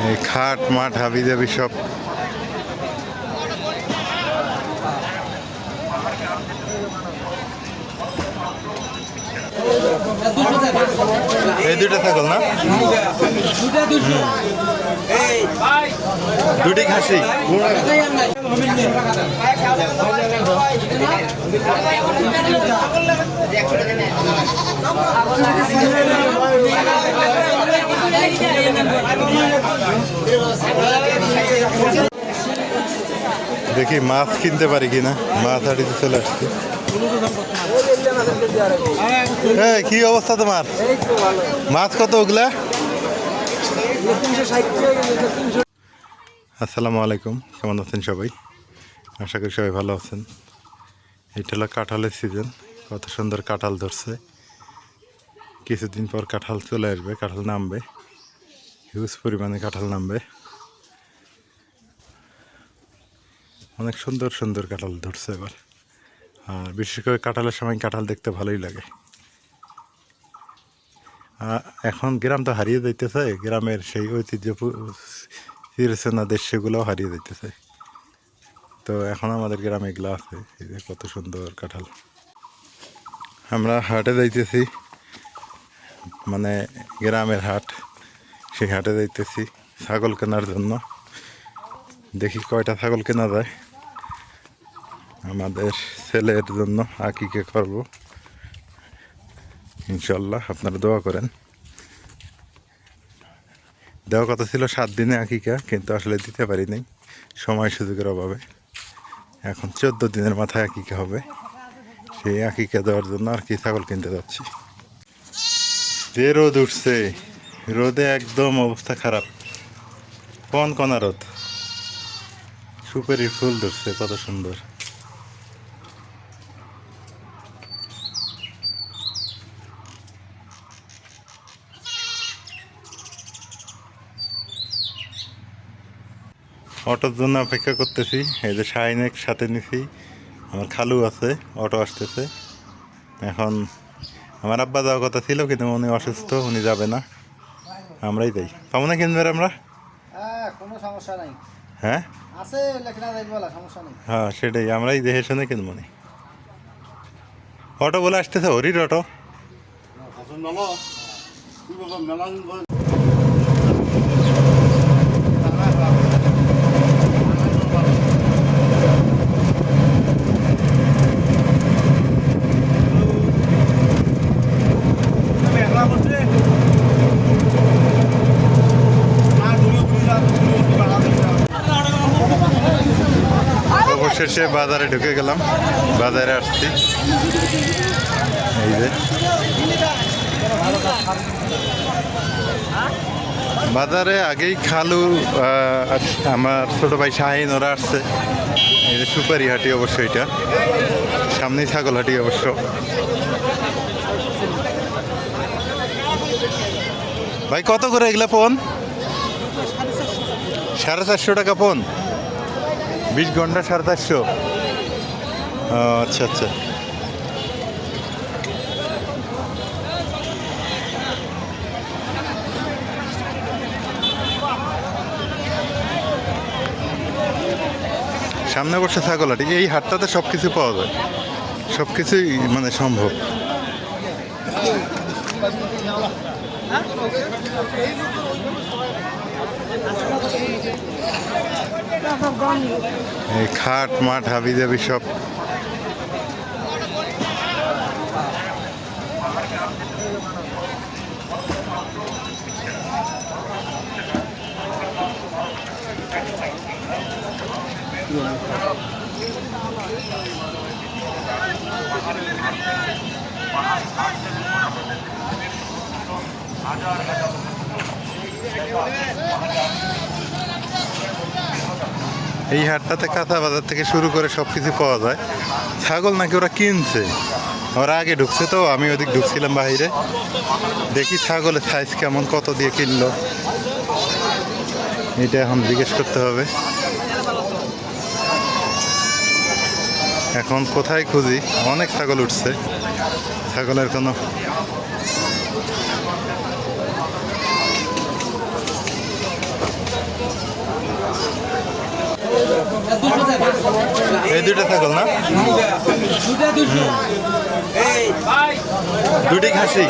এই খাট মাঠ হাবি জাবি সব এই দুইটা ছাগল না দুটি খাসি দেখি মাছ কিনতে পারি কিনা মাছ হাঁটিতে চলে আসছি কি অবস্থা তোমার মাছ কত ওগুলা আসসালামু আলাইকুম কেমন আছেন সবাই আশা করি সবাই ভালো আছেন এটা হলো কাঁঠালের সিজন কত সুন্দর কাঁঠাল ধরছে কিছুদিন পর কাঁঠাল চলে আসবে কাঁঠাল নামবে হিউজ পরিমাণে কাঁঠাল নামবে অনেক সুন্দর সুন্দর কাঁঠাল ধরছে এবার আর বিশেষ করে কাঁঠালের সময় কাঁঠাল দেখতে ভালোই লাগে এখন গ্রাম তো হারিয়ে যাইতেছে গ্রামের সেই ঐতিহ্য চিরচেনা সেগুলোও হারিয়ে যাইতেছে তো এখন আমাদের গ্রামে এগুলো আছে এই যে কত সুন্দর কাঁঠাল আমরা হাটে যাইতেছি মানে গ্রামের হাট সেই হাটে যাইতেছি ছাগল কেনার জন্য দেখি কয়টা ছাগল কেনা যায় আমাদের ছেলের জন্য আকিকে করব ইনশাল্লাহ আপনারা দোয়া করেন দেওয়া কথা ছিল 7 দিনে আকিকা কিন্তু আসলে দিতে পারিনি সময় সুযোগের অভাবে এখন 14 দিনের মাথায় আকিকা হবে সেই আকিকা দেওয়ার জন্য আর কি ছাগল কিনতে যাচ্ছি যে রোদ উঠছে রোদে একদম অবস্থা খারাপ কনকনা রোদ সুপারি ফুল ধরছে কত সুন্দর অটোর জন্য অপেক্ষা করতেছি এই যে শাহিনের সাথে নিছি আমার খালু আছে অটো আসতেছে এখন আমার আব্বা যাওয়ার কথা ছিল কিন্তু উনি অসুস্থ উনি যাবে না আমরাই যাই পাবো না কিনবে আমরা কোনো সমস্যা নাই হ্যাঁ আছে লেখনা যাইব বলা সমস্যা নাই হ্যাঁ সেটাই আমরাই দেখে শুনে কিনবো না অটো বলে আসতেছে হরির অটো অবশেষে বাজারে ঢুকে গেলাম বাজারে আসছি এই যে বাজারে আগেই খালু আমার ছোট ভাই শাহিন ওরা আসছে এই যে সুপারি হাটি অবশ্য এটা সামনেই ছাগল হাটি অবশ্য ভাই কত করে এগুলা পণ 450 টাকা পণ 20 ঘন্টা 450 আচ্ছা আচ্ছা সামনে বসে ছাগল হাটি এই হাটটাতে সব কিছু পাওয়া যায় সব কিছুই মানে সম্ভব এই খাট মাঠ হাবি জাবি সব এই হাটটাতে কাঁচা বাজার থেকে শুরু করে সব কিছু পাওয়া যায় ছাগল নাকি ওরা কিনছে ওরা আগে ঢুকছে তো আমি ওদিক ঢুকছিলাম বাইরে দেখি ছাগলের সাইজ কেমন কত দিয়ে কিনলো এটা এখন জিজ্ঞেস করতে হবে এখন কোথায় খুঁজি অনেক ছাগল উঠছে ছাগলের কোনো এই দুইটা ছাগল না দুটি খাসি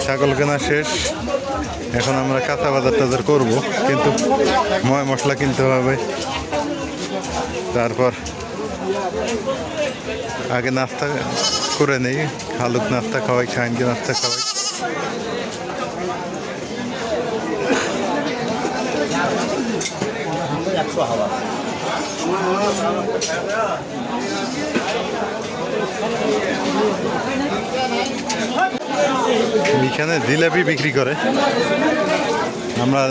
ছাগল কেনা শেষ। এখন আমরা কাঁচা বাজার টাজার করবো, কিন্তু ময় মশলা কিনতে হবে। তারপর আগে নাস্তা করে নেই, খালুক নাস্তা খাওয়াই, শাহিনকে নাস্তা খাওয়াই। এখানে জিলাপি বিক্রি করে, আমরা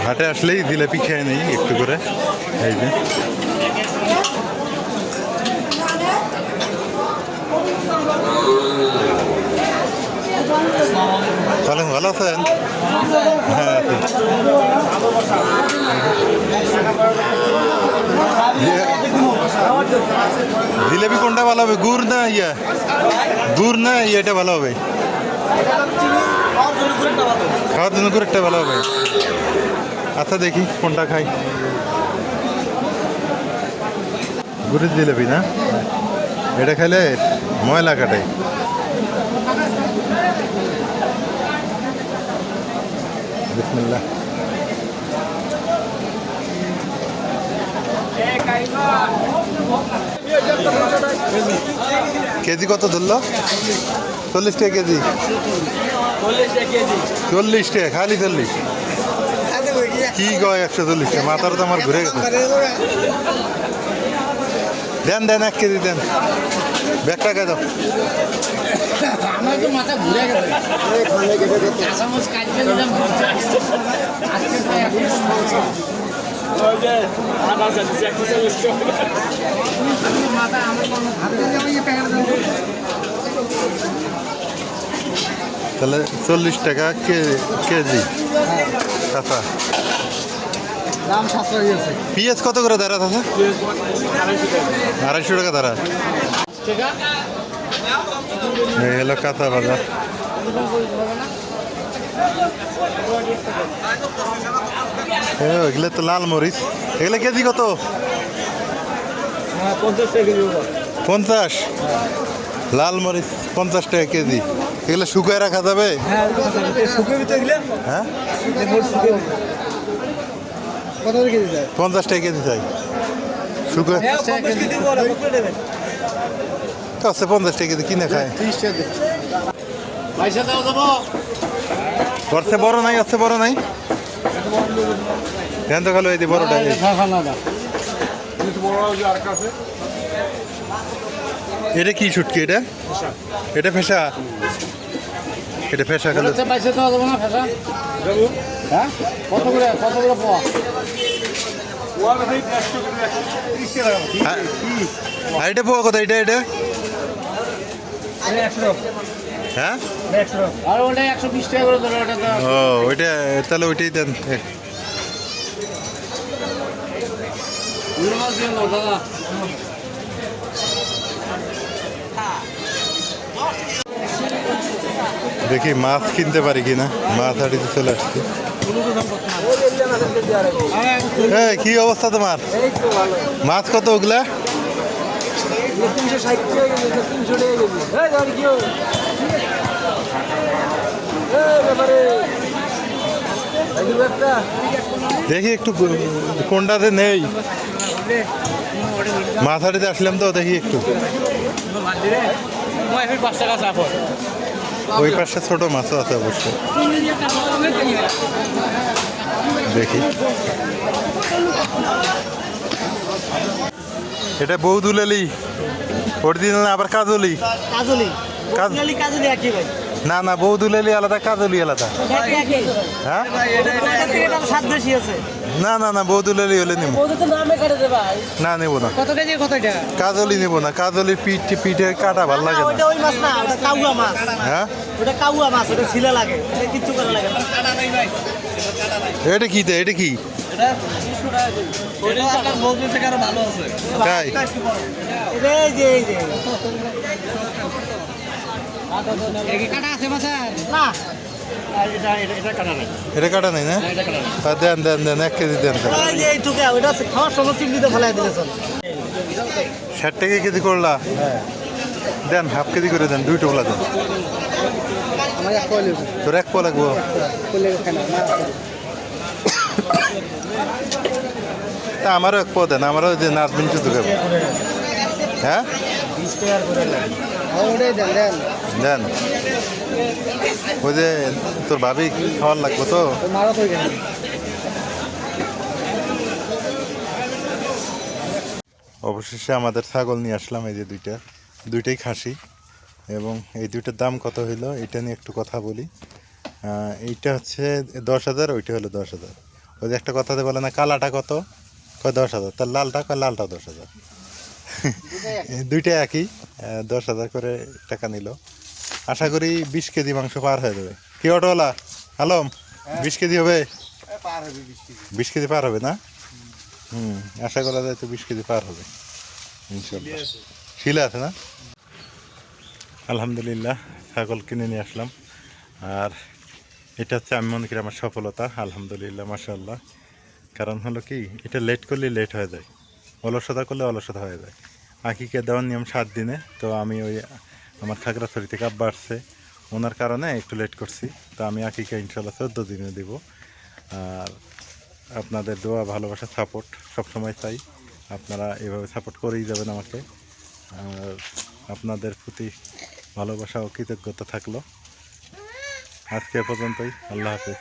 হাটে আসলেই জিলাপি খেয়ে নেই একটু করে। এই যে তাহলে ভালো আছেন? হ্যাঁ, জিলাপি কোনটা ভালো হবে, গুড় না ইয়া? গুড় না ইয়েটা ভালো হবে? খাওয়ার জন্য গুড়টা ভালো হবে। আচ্ছা দেখি কোনটা খাই। গুড়ের জিলাপি না, এটা খেলে ময়লা কাটে। বিসমিল্লাহ। কেজি কত ধরলো? 40 টাকা কেজি। 40 টাকা খালি 40? কি কয় 140 টাকা? মাথার তো আমার ঘুরে গেছে। দেন দেন 1 কেজি দেন, ব্যাগ টাকা দাও। আমার তো মাথা ঘুরে গেছে। কাঁচামচ কাটতে দিলাম, তাহলে 40 টাকা কেজি কাঁচা। দাম সাশ্রয়ী আছে। পিঁয়াজ কত করে দাঁড়া আছে? 250 টাকা দাঁড়া। এই হলো কাঁচা বাজার। এগুলো তো লাল মরিচ, এগুলো কেজি কত? 50। লাল মরিচ 50 টাকা কেজি। এগুলো শুকায় রাখা যাবে? হ্যাঁ। কত কেজি যায়? 50 টাকা কেজি চাই। শুকায় আছে 50 টাকা কেজি, কিনে খায়। 30 টাকা পয়সা দাও যাবো। করছে বড় নাই, আছে বড় নাই। ধ্যান তো খালো এই যে বড়টা। এটা কি শুটকি? এটা এটা ফেসা, এটা ফেসা খেলো। পয়সা দেওয়া যাবো না ফেসা? হ্যাঁ, কত করে পাওয়া? এটা পোয়া কত? এটা এটা হ্যাঁ, আর ওটা 120 টাকা করে ধরো। ওটা তো ও ওইটা, তাহলে ওইটাই দেন। দাদা দেখি মাছ কিনতে পারি কিনা। মাছ হাঁটিতে চলে আসছি। কি অবস্থা তোমার? মাছ কত ওগুলা? 360 টাকা কেজি, 300 টাকা কেজি। দেখি একটু কোনটাতে নেই। মাছ হাঁটিতে আসলাম তো, দেখি একটু। ওই পাশে ছোট মাছও আছে অবশ্যই, দেখি। এটা বৌদুলালি অরিজিনাল, আবার কাজলি। কাজলি কাজ- কাজলি কাজলি একই ভাই না না, বৌদুলালি আলাদা, কাজলি আলাদা। একই হ্যাঁ, এটা স্বাদ বেশি আছে না না না, বৌদুলালি হলে নেব ওদের তো নামে কাটে দে ভাই না, নেব না। কত কেজি কত এটা কাজলি নেব না, কাজলির পিঠের কাটা ভালো লাগে না। ওইটা ওই মাছ না ওটা কাউয়া মাছ হ্যাঁ, ওটা কাউয়া মাছ ওটা ছিলে লাগে এটা কিচ্ছু করে লাগে না এটা কি দে, এটা কি ওটা আপনার বলতে থেকে আরো ভালো আছে তাই? এটা এই যে কাটা আছে মাছের না এটা এটা এটা কাটা নাই এটা কাটা নাই না? দেন দেন দেন, 1 কেজি দেন। এই যে এইটুকু ওটা খাওয়ার সময় চিমনিতে ফেলাই দিলেছেন 60 টাকা কেজি করলা, দেন হাফ কেজি করে দেন, 2 টোপলা দেন। আমার এক কইলে তোর 1 পো লাগবো। কইলে খানা না তা আমারও 1 পো দেন, আমারও যে নাজমিন শুধু খাবো। হ্যাঁ 20 টাকা করে দেন ওটাই দেন দেন দেন। ওই যে তোর ভাবি খাওয়ার লাগবো তো। মারা তো গেল অবশেষে আমাদের ছাগল নিয়ে আসলাম, এই যে দুইটাই খাসি, এবং এই দুইটার দাম কত হইলো এটা নিয়ে একটু কথা বলি। এইটা হচ্ছে 10,000, ওইটা হলো 10,000। ওই যে একটা কথাতে বলে না, কালাটা কত, কয় 10,000, তার লালটা কয় লালটা 10,000। দুইটা একই, 10,000 করে টাকা নিল। আশা করি 20 কেজি মাংস পার হয়ে যাবে। কি অটোওয়ালা আলম, 20 কেজি হবে? 20 কেজি পার হবে না? আশা করা যায় তো 20 কেজি পার হবে ইনশাল্লাহ। শিলা আছে না? আলহামদুলিল্লাহ ছাগল কিনে নিয়ে আসলাম, আর এটা হচ্ছে আমি মনে করি আমার সফলতা। আলহামদুলিল্লাহ, মাশাআল্লাহ। কারণ হলো কি, এটা লেট করলে লেট হয়ে যায়, অলসতা করলে অলসতা হয়ে যায়। আকিকে দেওয়ার নিয়ম 7 দিনে, তো আমি ওই আমার খাগড়াছড়ি থেকে আব্বা আসছে, ওনার কারণে একটু লেট করছি। তো আমি আকিকে ইনশাল্লাহ 14 দিনে দেব। আর আপনাদের দোয়া, ভালোবাসা, সাপোর্ট সবসময় চাই। আপনারা এভাবে সাপোর্ট করেই যাবেন আমাকে। আর আপনাদের প্রতি ভালোবাসা ও কৃতজ্ঞতা থাকলো। আজকে এ পর্যন্তই। আল্লাহ হাফেজ।